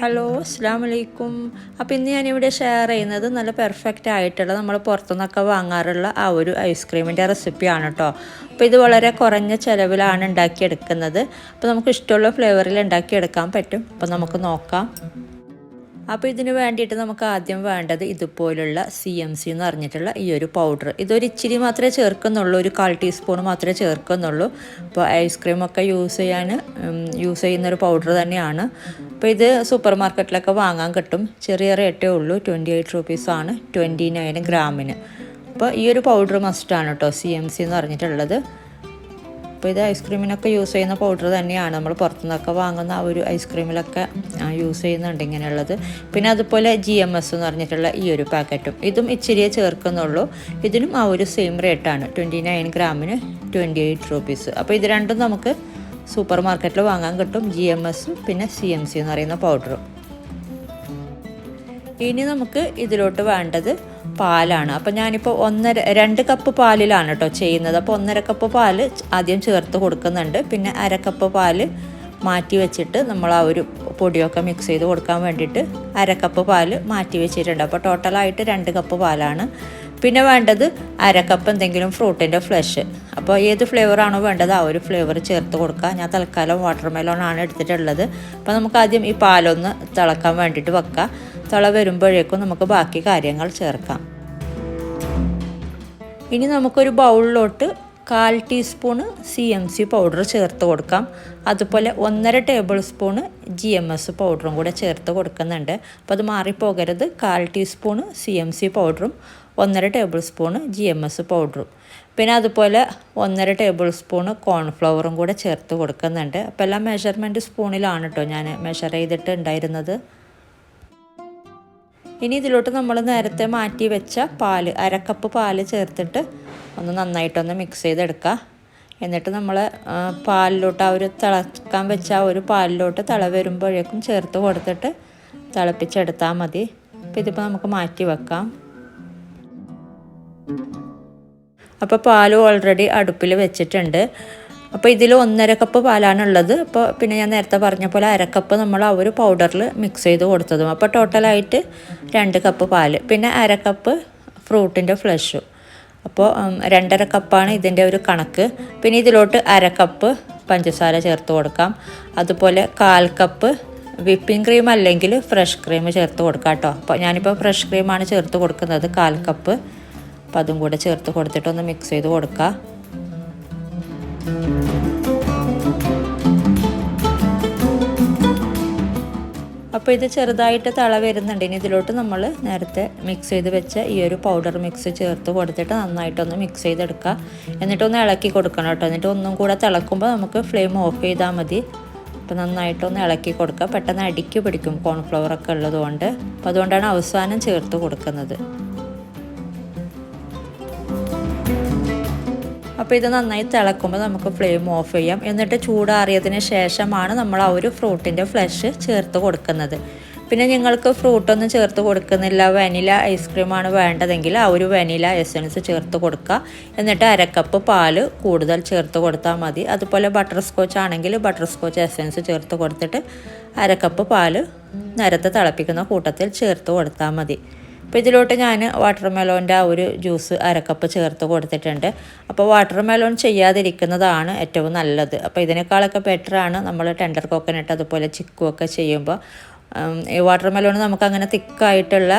Hello അസ്സലാമു അലൈക്കും. അപ്പോൾ ഇന്ന് ഞാനിവിടെ ഷെയർ ചെയ്യുന്നത് നല്ല പെർഫെക്റ്റ് ആയിട്ടുള്ള നമ്മൾ പുറത്തുനിന്നൊക്കെ വാങ്ങാറുള്ള ആ ഒരു ഐസ്ക്രീമിൻ്റെ റെസിപ്പിയാണ് കേട്ടോ. അപ്പോൾ ഇത് വളരെ കുറഞ്ഞ ചിലവിലാണ് ഉണ്ടാക്കിയെടുക്കുന്നത്. അപ്പോൾ നമുക്ക് ഇഷ്ടമുള്ള ഫ്ലേവറിൽ ഉണ്ടാക്കിയെടുക്കാൻ പറ്റും. അപ്പോൾ നമുക്ക് നോക്കാം. അപ്പോൾ ഇതിന് വേണ്ടിയിട്ട് നമുക്ക് ആദ്യം വേണ്ടത് ഇതുപോലുള്ള CMC എന്ന് പറഞ്ഞിട്ടുള്ള ഈ ഒരു പൗഡർ. ഇതൊരു ഇച്ചിരി മാത്രമേ ചേർക്കുന്നുള്ളൂ, ഒരു 1/4 ടീസ്പൂൺ മാത്രമേ ചേർക്കുന്നുള്ളൂ. അപ്പോൾ ഐസ്ക്രീമൊക്കെ യൂസ് ചെയ്യുന്നൊരു പൗഡർ തന്നെയാണ്. അപ്പോൾ ഇത് സൂപ്പർ മാർക്കറ്റിലൊക്കെ വാങ്ങാൻ കിട്ടും. ചെറിയ റേറ്റേ ഉള്ളൂ, 28 റുപ്പീസാണ് 29 ഗ്രാമിന്. അപ്പോൾ ഈ ഒരു പൗഡർ മസ്റ്റാണ് കേട്ടോ, CMC എന്ന് പറഞ്ഞിട്ടുള്ളത്. അപ്പോൾ ഇത് ഐസ്ക്രീമിനൊക്കെ യൂസ് ചെയ്യുന്ന പൗഡർ തന്നെയാണ്. നമ്മൾ പുറത്തുനിന്നൊക്കെ വാങ്ങുന്ന ആ ഒരു ഐസ്ക്രീമിലൊക്കെ യൂസ് ചെയ്യുന്നുണ്ട് ഇങ്ങനെയുള്ളത്. പിന്നെ അതുപോലെ GMS എന്ന് പറഞ്ഞിട്ടുള്ള ഈ ഒരു പാക്കറ്റും ഇതും ഇച്ചിരിയേ ചേർക്കുന്നുള്ളൂ. ഇതിനും ആ ഒരു സെയിം റേറ്റാണ്, 29 ഗ്രാമിന് 28 റുപ്പീസ്. അപ്പോൾ ഇത് രണ്ടും നമുക്ക് സൂപ്പർ മാർക്കറ്റിൽ വാങ്ങാൻ കിട്ടും, GMS പിന്നെ CMC എന്ന് പറയുന്ന പൗഡറും. ഇനി നമുക്ക് ഇതിലോട്ട് വേണ്ടത് പാലാണ്. അപ്പോൾ ഞാനിപ്പോൾ 2 കപ്പ് പാലിലാണ് കേട്ടോ ചെയ്യുന്നത്. അപ്പോൾ 1.5 കപ്പ് പാല് ആദ്യം ചേർത്ത് കൊടുക്കുന്നുണ്ട്. പിന്നെ 1/2 കപ്പ് പാല് മാറ്റി വെച്ചിട്ട് നമ്മൾ ആ ഒരു പൊടിയൊക്കെ മിക്സ് ചെയ്ത് കൊടുക്കാൻ വേണ്ടിയിട്ട് 1/2 കപ്പ് പാല് മാറ്റി വെച്ചിട്ടുണ്ട്. അപ്പോൾ ടോട്ടലായിട്ട് 2 കപ്പ് പാലാണ്. പിന്നെ വേണ്ടത് 1/2 കപ്പ് എന്തെങ്കിലും ഫ്രൂട്ടിൻ്റെ ഫ്ലഷ്. അപ്പോൾ ഏത് ഫ്ലേവറാണോ വേണ്ടത് ആ ഒരു ഫ്ലേവർ ചേർത്ത് കൊടുക്കുക. ഞാൻ തൽക്കാലം വാട്ടർമെലോൺ ആണ് എടുത്തിട്ടുള്ളത്. അപ്പോൾ നമുക്ക് ആദ്യം ഈ പാലൊന്ന് തിളക്കാൻ വേണ്ടിയിട്ട് വെക്കാം. തിള വരുമ്പോഴേക്കും നമുക്ക് ബാക്കി കാര്യങ്ങൾ ചേർക്കാം. ഇനി നമുക്കൊരു ബൗളിലോട്ട് 1/4 ടീസ്പൂണ് CMC പൗഡർ ചേർത്ത് കൊടുക്കാം. അതുപോലെ 1.5 ടേബിൾ സ്പൂണ് GMS പൗഡറും കൂടെ ചേർത്ത് കൊടുക്കുന്നുണ്ട്. അപ്പോൾ അത് മാറിപ്പോകരുത്. 1/4 ടീസ്പൂണ് CMC പൗഡറും 1.5 ടേബിൾ സ്പൂണ് GMS പൗഡറും. പിന്നെ അതുപോലെ 1.5 ടേബിൾ സ്പൂണ് കോൺഫ്ലവറും കൂടെ ചേർത്ത് കൊടുക്കുന്നുണ്ട്. അപ്പോൾ എല്ലാം മെഷർമെൻറ്റ് സ്പൂണിലാണ് കേട്ടോ ഞാൻ മെഷർ ചെയ്തിട്ട് ഉണ്ടായിരുന്നത്. ഇനി ഇതിലോട്ട് നമ്മൾ നേരത്തെ മാറ്റി വെച്ച പാല് 1/2 കപ്പ് പാല് ചേർത്തിട്ട് ഒന്ന് നന്നായിട്ടൊന്ന് മിക്സ് ചെയ്തെടുക്കുക. എന്നിട്ട് നമ്മൾ പാലിലോട്ട് ആ ഒരു തിളക്കാൻ വെച്ച ആ ഒരു പാലിലോട്ട് തിള വരുമ്പോഴേക്കും ചേർത്ത് കൊടുത്തിട്ട് തിളപ്പിച്ചെടുത്താൽ മതി. അപ്പോൾ ഇതിപ്പോൾ നമുക്ക് മാറ്റി വെക്കാം. അപ്പോൾ പാൽ ഓൾറെഡി അടുപ്പിൽ വെച്ചിട്ടുണ്ട്. അപ്പോൾ ഇതിൽ 1.5 കപ്പ് പാലാണുള്ളത്. അപ്പോൾ പിന്നെ ഞാൻ നേരത്തെ പറഞ്ഞ പോലെ 1/2 കപ്പ് നമ്മൾ ആ ഒരു പൗഡറിൽ മിക്സ് ചെയ്ത് കൊടുത്തതും. അപ്പോൾ ടോട്ടലായിട്ട് 2 കപ്പ് പാല്, പിന്നെ 1/2 കപ്പ് ഫ്രൂട്ടിൻ്റെ ഫ്ലഷും. അപ്പോൾ 2.5 കപ്പാണ് ഇതിൻ്റെ ഒരു കണക്ക്. പിന്നെ ഇതിലോട്ട് 1/2 കപ്പ് പഞ്ചസാര ചേർത്ത് കൊടുക്കാം. അതുപോലെ 1/4 കപ്പ് വിപ്പിംഗ് ക്രീം അല്ലെങ്കിൽ ഫ്രഷ് ക്രീം ചേർത്ത് കൊടുക്കാം കേട്ടോ. അപ്പോൾ ഞാനിപ്പോൾ ഫ്രഷ് ക്രീമാണ് ചേർത്ത് കൊടുക്കുന്നത്, 1/4 കപ്പ്. അപ്പോൾ അതും കൂടെ ചേർത്ത് കൊടുത്തിട്ടൊന്ന് മിക്സ് ചെയ്ത് കൊടുക്കുക. അപ്പോൾ ഇത് ചെറുതായിട്ട് തിള വരുന്നുണ്ട്. ഇനി ഇതിലോട്ട് നമ്മൾ നേരത്തെ മിക്സ് ചെയ്ത് വെച്ച ഈ ഒരു പൗഡർ മിക്സ് ചേർത്ത് കൊടുത്തിട്ട് നന്നായിട്ടൊന്ന് മിക്സ് ചെയ്തെടുക്കുക. എന്നിട്ടൊന്ന് ഇളക്കി കൊടുക്കണം കേട്ടോ. എന്നിട്ട് ഒന്നും കൂടെ തിളക്കുമ്പോൾ നമുക്ക് ഫ്ലെയിം ഓഫ് ചെയ്താൽ മതി. അപ്പോൾ നന്നായിട്ടൊന്ന് ഇളക്കി കൊടുക്കുക. പെട്ടെന്ന് അടിക്ക് പിടിക്കും കോൺഫ്ലവറൊക്കെ ഉള്ളതുകൊണ്ട്. അപ്പോൾ അതുകൊണ്ടാണ് അവസാനം ചേർത്ത് കൊടുക്കുന്നത്. അപ്പോൾ ഇത് നന്നായി തിളക്കുമ്പോൾ നമുക്ക് ഫ്ലെയിം ഓഫ് ചെയ്യാം. എന്നിട്ട് ചൂടാറിയതിന് ശേഷമാണ് നമ്മൾ ആ ഒരു ഫ്രൂട്ടിൻ്റെ ഫ്ലഷ് ചേർത്ത് കൊടുക്കുന്നത്. പിന്നെ നിങ്ങൾക്ക് ഫ്രൂട്ടൊന്നും ചേർത്ത് കൊടുക്കുന്നില്ല, വനില ഐസ്ക്രീമാണ് വേണ്ടതെങ്കിൽ ആ ഒരു വനില എസൻസ് ചേർത്ത് കൊടുക്കുക. എന്നിട്ട് 1/2 കപ്പ് പാല് കൂടുതൽ ചേർത്ത് കൊടുത്താൽ മതി. അതുപോലെ ബട്ടർ സ്കോച്ച് ആണെങ്കിൽ ബട്ടർ സ്കോച്ച് എസൻസ് ചേർത്ത് കൊടുത്തിട്ട് 1/2 കപ്പ് പാല് നേരത്തെ തിളപ്പിക്കുന്ന കൂട്ടത്തിൽ ചേർത്ത് കൊടുത്താൽ മതി. അപ്പോൾ ഇതിലോട്ട് ഞാൻ വാട്ടർമെലോൻ്റെ ആ ഒരു ജ്യൂസ് 1/2 കപ്പ് ചേർത്ത് കൊടുത്തിട്ടുണ്ട്. അപ്പോൾ വാട്ടർമെലോൺ ചെയ്യാതിരിക്കുന്നതാണ് ഏറ്റവും നല്ലത്. അപ്പോൾ ഇതിനേക്കാളൊക്കെ ബെറ്ററാണ് നമ്മൾ ടെൻഡർ കോക്കനട്ട് അതുപോലെ ചിക്കുമൊക്കെ ചെയ്യുമ്പോൾ. ഈ വാട്ടർമെലോൺ നമുക്ക് അങ്ങനെ തിക്കായിട്ടുള്ള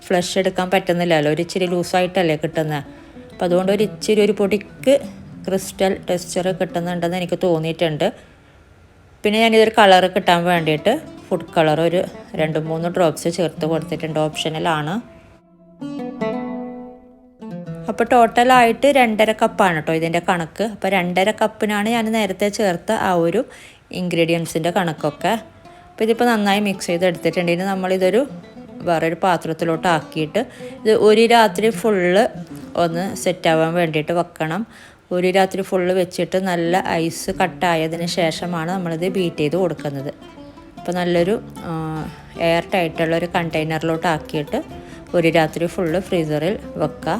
ഫ്ലഷ് എടുക്കാൻ പറ്റുന്നില്ലല്ലോ, ഒരു ഇച്ചിരി ലൂസായിട്ടല്ലേ കിട്ടുന്നത്. അപ്പോൾ അതുകൊണ്ട് ഒരു പൊടിക്ക് ക്രിസ്റ്റൽ ടെക്സ്ചർ കിട്ടുന്നുണ്ടെന്ന് എനിക്ക് തോന്നിയിട്ടുണ്ട്. പിന്നെ ഞാനിതൊരു കളറ് കിട്ടാൻ വേണ്ടിയിട്ട് ഫുഡ് കളർ ഒരു 2-3 ഡ്രോപ്സ് ചേർത്ത് കൊടുത്തിട്ടുണ്ട്, ഓപ്ഷനലാണ്. അപ്പോൾ ടോട്ടലായിട്ട് 2.5 കപ്പാണ് കേട്ടോ ഇതിൻ്റെ കണക്ക്. അപ്പോൾ 2.5 കപ്പിനാണ് ഞാൻ നേരത്തെ ചേർത്ത ആ ഒരു ഇൻഗ്രീഡിയൻസിൻ്റെ കണക്കൊക്കെ. അപ്പോൾ ഇതിപ്പോൾ നന്നായി മിക്സ് ചെയ്തെടുത്തിട്ടുണ്ട്. ഇനി നമ്മളിതൊരു വേറൊരു പാത്രത്തിലോട്ട് ആക്കിയിട്ട് ഇത് ഒരു രാത്രി ഫുള്ള് ഒന്ന് സെറ്റാവാൻ വേണ്ടിയിട്ട് വെക്കണം. ഒരു രാത്രി ഫുള്ള് വെച്ചിട്ട് നല്ല ഐസ് കട്ടായതിന് ശേഷമാണ് നമ്മളിത് ബീറ്റ് ചെയ്ത് കൊടുക്കുന്നത്. അപ്പോൾ നല്ലൊരു എയർ ടൈറ്റുള്ളൊരു കണ്ടെയ്നറിലോട്ട് ആക്കിയിട്ട് ഒരു രാത്രി ഫുള്ള് ഫ്രീസറിൽ വെക്കുക.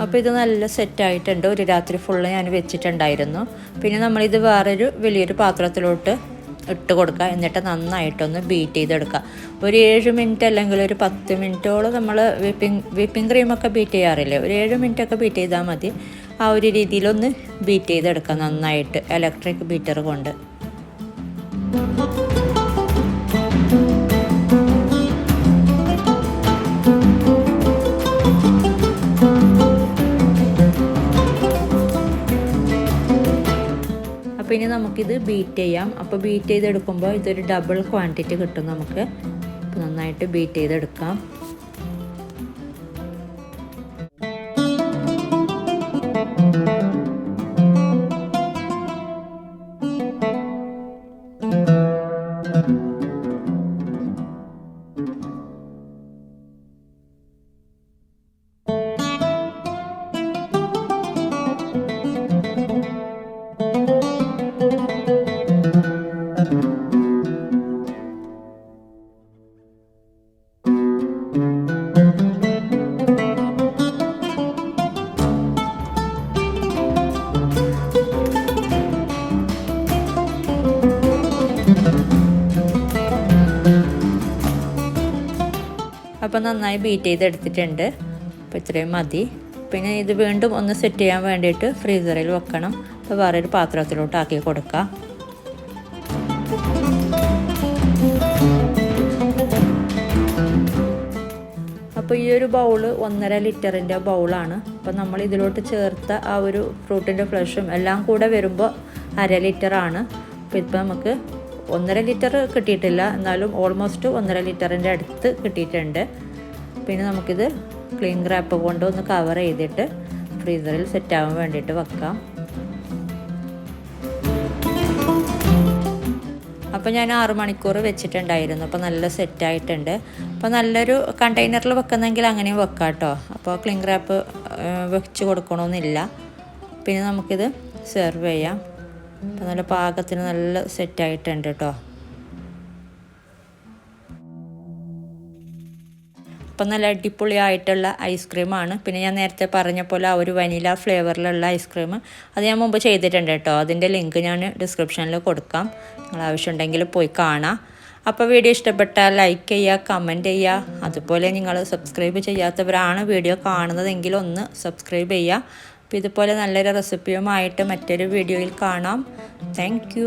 അപ്പോൾ ഇത് നല്ല സെറ്റായിട്ടുണ്ട്. ഒരു രാത്രി ഫുള്ള് ഞാൻ വെച്ചിട്ടുണ്ടായിരുന്നു. പിന്നെ നമ്മളിത് വേറൊരു വലിയൊരു പാത്രത്തിലോട്ട് ഇട്ട് കൊടുക്കുക. എന്നിട്ട് നന്നായിട്ടൊന്ന് ബീറ്റ് ചെയ്തെടുക്കുക. ഒരു 7 മിനിറ്റ് അല്ലെങ്കിൽ ഒരു 10 മിനിറ്റോളം നമ്മൾ വിപ്പിംഗ് ക്രീമൊക്കെ ബീറ്റ് ചെയ്യാറില്ലേ, ഒരു 7 മിനിറ്റൊക്കെ ബീറ്റ് ചെയ്താൽ മതി. ആ ഒരു രീതിയിലൊന്ന് ബീറ്റ് ചെയ്തെടുക്കുക നന്നായിട്ട് ഇലക്ട്രിക് ബീറ്റർ കൊണ്ട്. അപ്പോൾ ഇനി നമുക്കിത് ബീറ്റ് ചെയ്യാം. അപ്പോൾ ബീറ്റ് ചെയ്തെടുക്കുമ്പോൾ ഇതൊരു ഡബിൾ ക്വാണ്ടിറ്റി കിട്ടും നമുക്ക്. അപ്പോൾ നന്നായിട്ട് ബീറ്റ് ചെയ്തെടുക്കാം. അപ്പോൾ നന്നായി ബീറ്റ് ചെയ്തെടുത്തിട്ടുണ്ട്. അപ്പോൾ ഇത്രയും മതി. പിന്നെ ഇത് വീണ്ടും ഒന്ന് സെറ്റ് ചെയ്യാൻ വേണ്ടിയിട്ട് ഫ്രീസറിൽ വെക്കണം. അപ്പോൾ വേറൊരു പാത്രത്തിലോട്ട് ആക്കി കൊടുക്കുക. അപ്പോൾ ഈ ഒരു ബൗള് 1.5 ലിറ്ററിൻ്റെ ബൗളാണ്. അപ്പോൾ നമ്മൾ ഇതിലോട്ട് ചേർത്ത ആ ഒരു ഫ്രൂട്ടിൻ്റെ ഫ്ലഷും എല്ലാം കൂടെ വരുമ്പോൾ 1/2 ലിറ്ററാണ്. അപ്പോൾ ഇപ്പോൾ നമുക്ക് 1.5 ലിറ്റർ കിട്ടിയിട്ടില്ല, എന്നാലും ഓൾമോസ്റ്റ് 1.5 ലിറ്ററിൻ്റെ അടുത്ത് കിട്ടിയിട്ടുണ്ട്. പിന്നെ നമുക്കിത് ക്ലീൻ റാപ്പ് കൊണ്ട് ഒന്ന് കവർ ചെയ്തിട്ട് ഫ്രീസറിൽ സെറ്റാകാൻ വേണ്ടിയിട്ട് വെക്കാം. അപ്പോൾ ഞാൻ 6 മണിക്കൂർ വെച്ചിട്ടുണ്ടായിരുന്നു. അപ്പോൾ നല്ല സെറ്റായിട്ടുണ്ട്. അപ്പോൾ നല്ലൊരു കണ്ടെയ്നറിൽ വെക്കുന്നെങ്കിൽ അങ്ങനെയും വെക്കാം കേട്ടോ. അപ്പോൾ ക്ലീൻ റാപ്പ് വെച്ച് കൊടുക്കണമെന്നില്ല. പിന്നെ നമുക്കിത് സെർവ് ചെയ്യാം. അപ്പോൾ നല്ല പാകത്തിന് നല്ല സെറ്റായിട്ടുണ്ട് കേട്ടോ. അപ്പം നല്ല അടിപൊളിയായിട്ടുള്ള ഐസ്ക്രീമാണ്. പിന്നെ ഞാൻ നേരത്തെ പറഞ്ഞ പോലെ ആ ഒരു വനില ഫ്ലേവറിലുള്ള ഐസ്ക്രീം അത് ഞാൻ മുമ്പ് ചെയ്തിട്ടുണ്ട് കേട്ടോ. അതിൻ്റെ ലിങ്ക് ഞാൻ ഡിസ്ക്രിപ്ഷനിൽ കൊടുക്കാം, നിങ്ങൾ ആവശ്യമുണ്ടെങ്കിൽ പോയി കാണാം. അപ്പോൾ വീഡിയോ ഇഷ്ടപ്പെട്ടാൽ ലൈക്ക് ചെയ്യുക, കമൻറ്റ് ചെയ്യുക. അതുപോലെ നിങ്ങൾ സബ്സ്ക്രൈബ് ചെയ്യാത്തവരാണ് വീഡിയോ കാണുന്നതെങ്കിൽ ഒന്ന് സബ്സ്ക്രൈബ് ചെയ്യുക. അപ്പോൾ ഇതുപോലെ നല്ലൊരു റെസിപ്പിയുമായിട്ട് മറ്റൊരു വീഡിയോയിൽ കാണാം. താങ്ക്